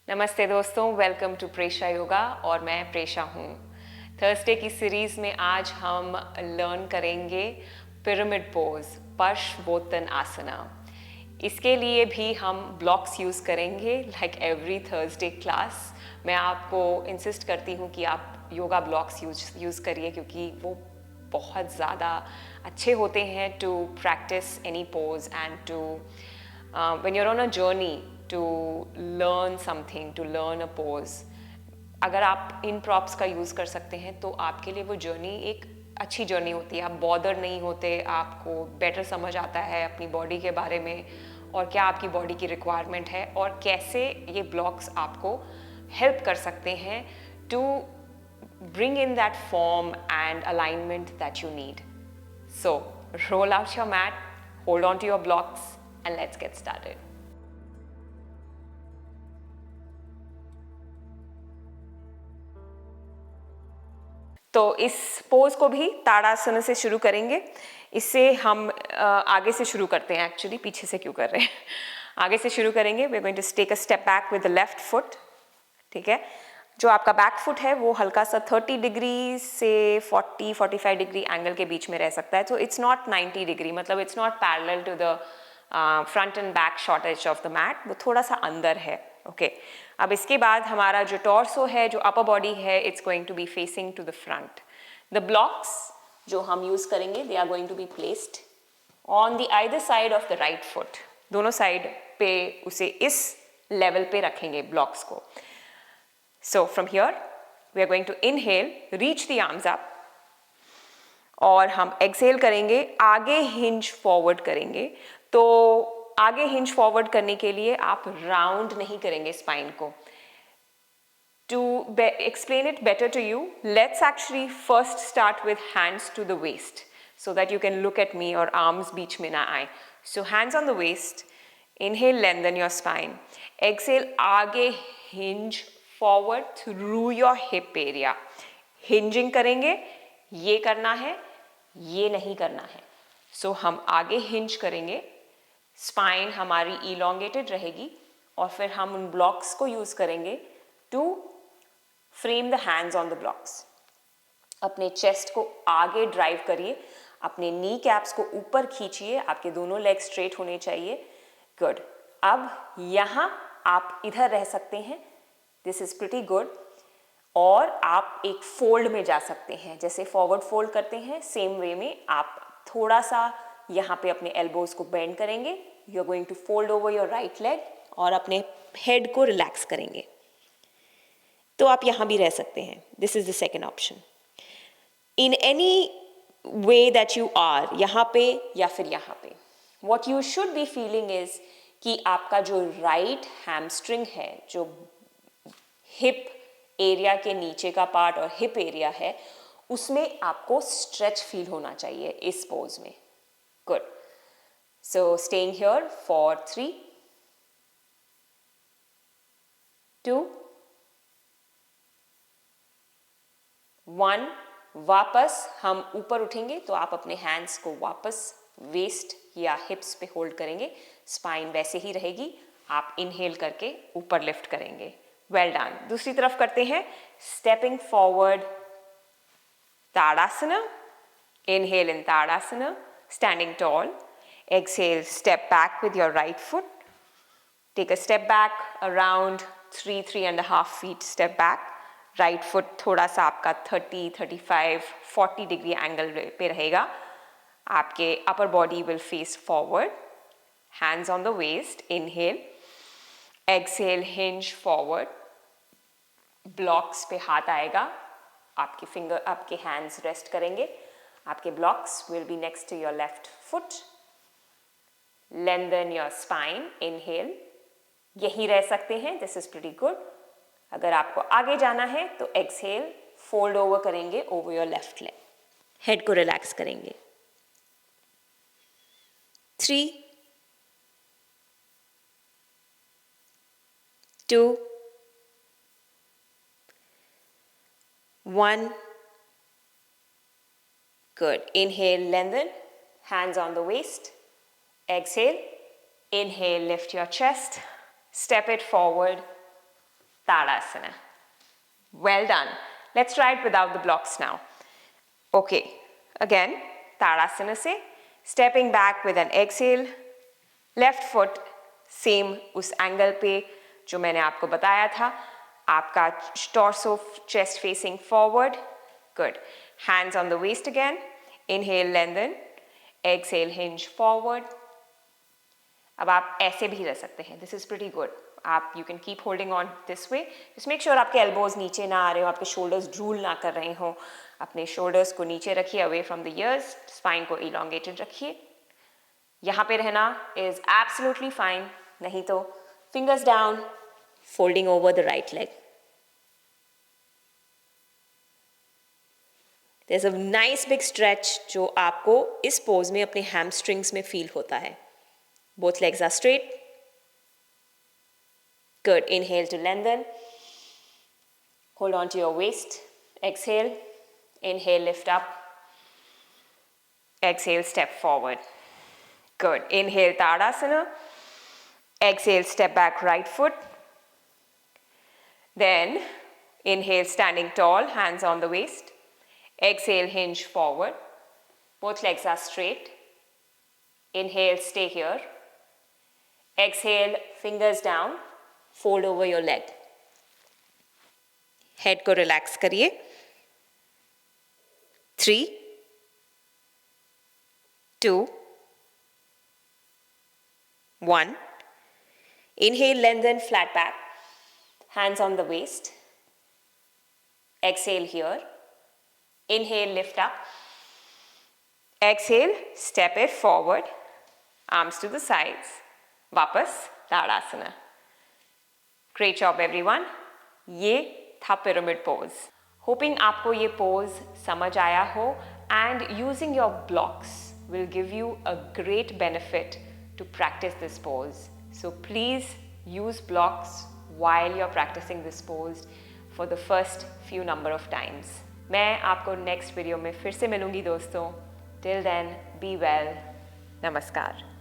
नमस्ते दोस्तों, welcome to Presha yoga और मैं प्रेशा हूँ। थर्सडे की सीरीज़ में आज हम लर्न करेंगे पिरामिड पोज, पार्श्वोत्तन आसना। इसके लिए भी हम ब्लॉक्स यूज़ करेंगे लाइक एवरी थर्सडे क्लास। मैं आपको इंसिस्ट करती हूँ कि आप योगा ब्लॉक्स यूज़ करिए क्योंकि वो बहुत ज़्यादा अच्छे होते हैं to practise any pose and to when you're on a journey to learn something, to learn a pose, अगर आप इन प्रॉप्स का यूज़ कर सकते हैं तो आपके लिए वो जर्नी एक अच्छी जर्नी होती है। आप बॉदर नहीं होते, आपको बेटर समझ आता है अपनी बॉडी के बारे में और क्या आपकी बॉडी की रिक्वायरमेंट है और कैसे ये ब्लॉक्स आपको हेल्प कर सकते हैं to bring in that form and alignment that you need. So, roll out your mat, hold on to your blocks, and let's get started. तो इस पोज को भी ताड़ासन से शुरू करेंगे। इससे हम आगे से शुरू करते हैं, एक्चुअली पीछे से क्यों कर रहे हैं, आगे से शुरू करेंगे। We are going to take a step back with the left foot. ठीक है, जो आपका बैक फुट है वो हल्का सा 30 डिग्री से 40-45 डिग्री एंगल के बीच में रह सकता है। तो इट्स नॉट 90 डिग्री, मतलब it's not parallel to the front and back short edge of the mat, वो थोड़ा सा अंदर है। ओके, अब इसके बाद हमारा जो टॉर्सो है, जो अपर बॉडी है, it's going to be facing to the front. The blocks जो हम यूज करेंगे, they are going to be placed on the either side of the right foot. दोनों साइड पे उसे इस लेवल पे रखेंगे ब्लॉक्स को। So from here, we are going to inhale, reach the arms up, और हम exhale करेंगे, आगे hinge forward करेंगे। तो आगे hinge forward करने के लिए आप round नहीं करेंगे spine को। To explain it better to you, let's actually first start with hands to the waist so that you can look at me और arms बीच में ना आए। So hands on the waist, inhale, lengthen your spine, exhale, आगे hinge forward through your hip area. Hinging करेंगे, ये करना है, ये नहीं करना है। So हम आगे hinge करेंगे, spine हमारी elongated रहेगी और फिर हम उन blocks को use करेंगे to frame the hands on the blocks. अपने chest को आगे drive करिए, अपने knee caps को ऊपर खींचिए, आपके दोनों legs straight होने चाहिए। Good. अब यहाँ आप इधर रह सकते हैं, दिस इज प्रिटी गुड। और आप एक फोल्ड में जा सकते हैं, जैसे फॉरवर्ड फोल्ड करते हैं सेम वे में आप थोड़ा सा यहाँ पे अपने एल्बोज को बेंड करेंगे। You are going to fold over your right leg और अपने हेड को रिलैक्स करेंगे। तो आप यहाँ भी रह सकते हैं, this is the second option. In any way that you are, यहाँ पे या फिर यहाँ पे, what you should be feeling is कि आपका जो राइट हैमस्ट्रिंग है, जो हिप एरिया के नीचे का पार्ट और हिप एरिया है, उसमें आपको स्ट्रेच फील होना चाहिए इस पोज में। Good. So staying here for 3, 2, 1। वापस हम ऊपर उठेंगे तो आप अपने हैंड्स को वापस वेस्ट या हिप्स पे होल्ड करेंगे, स्पाइन वैसे ही रहेगी। आप इनहेल करके ऊपर लिफ्ट करेंगे। Well done. दूसरी तरफ करते हैं, stepping forward, Tadasana, inhale in Tadasana, standing tall, exhale, step back with your right foot, take a step back around 3.5 feet, step back, right foot थोड़ा सा आपका 30, 35, 40 डिग्री एंगल पे रहेगा। आपके upper body will face forward, hands on the waist, inhale, exhale, hinge forward, blocks पे हाथ आएगा, आपके फिंगर, आपके हैंड्स रेस्ट करेंगे, आपके blocks will be next to your left foot. Lengthen your spine, inhale, यही रह सकते हैं, दिस इज प्रीटी गुड। अगर आपको आगे जाना है तो एक्सहेल, फोल्ड ओवर करेंगे over your left leg, head को रिलैक्स करेंगे। 3, 2, 1. Good. Inhale, lengthen, hands on the waist. Exhale, inhale, lift your chest, step it forward, Tadasana. Well done. Let's try it without the blocks now. Okay, again, Tadasana se, stepping back with an exhale, left foot same उस angle पे जो मैंने आपको बताया था, आपका torso, chest facing forward. Good. Hands on the waist again. Inhale, lengthen. Exhale, hinge forward. अब आप ऐसे भी रह सकते हैं. This is pretty good. आप you can keep holding on this way. Just make sure आपके elbows नीचे ना आ रहे हो, आपके shoulders drool ना कर रहे हो. अपने shoulders को नीचे रखिए away from the ears. Spine को elongated रखिए. यहाँ पे रहना is absolutely fine. नहीं तो fingers down, folding over the right leg. There's a nice big stretch जो आपको इस pose में अपने hamstrings में feel होता है. Both legs are straight. Good. Inhale to lengthen. Hold on to your waist. Exhale. Inhale, lift up. Exhale, step forward. Good. Inhale, Tadasana. Exhale, step back, right foot. Then, inhale, standing tall, hands on the waist. Exhale, hinge forward. Both legs are straight. Inhale, stay here. Exhale, fingers down. Fold over your leg. Head को relax करिए. 3, 2, 1. Inhale, lengthen, flat back. Hands on the waist. Exhale here. Inhale, lift up. Exhale, step it forward. Arms to the sides. Vapas, Tadasana. Great job everyone. ये था pyramid pose. Hoping आपको ये pose समझ आया हो and using your blocks will give you a great benefit to practice this pose. So please use blocks while you're practicing this pose for the first few number of times. मैं आपको next video में फिर से मिलूंगी दोस्तों. Till then, be well. Namaskar.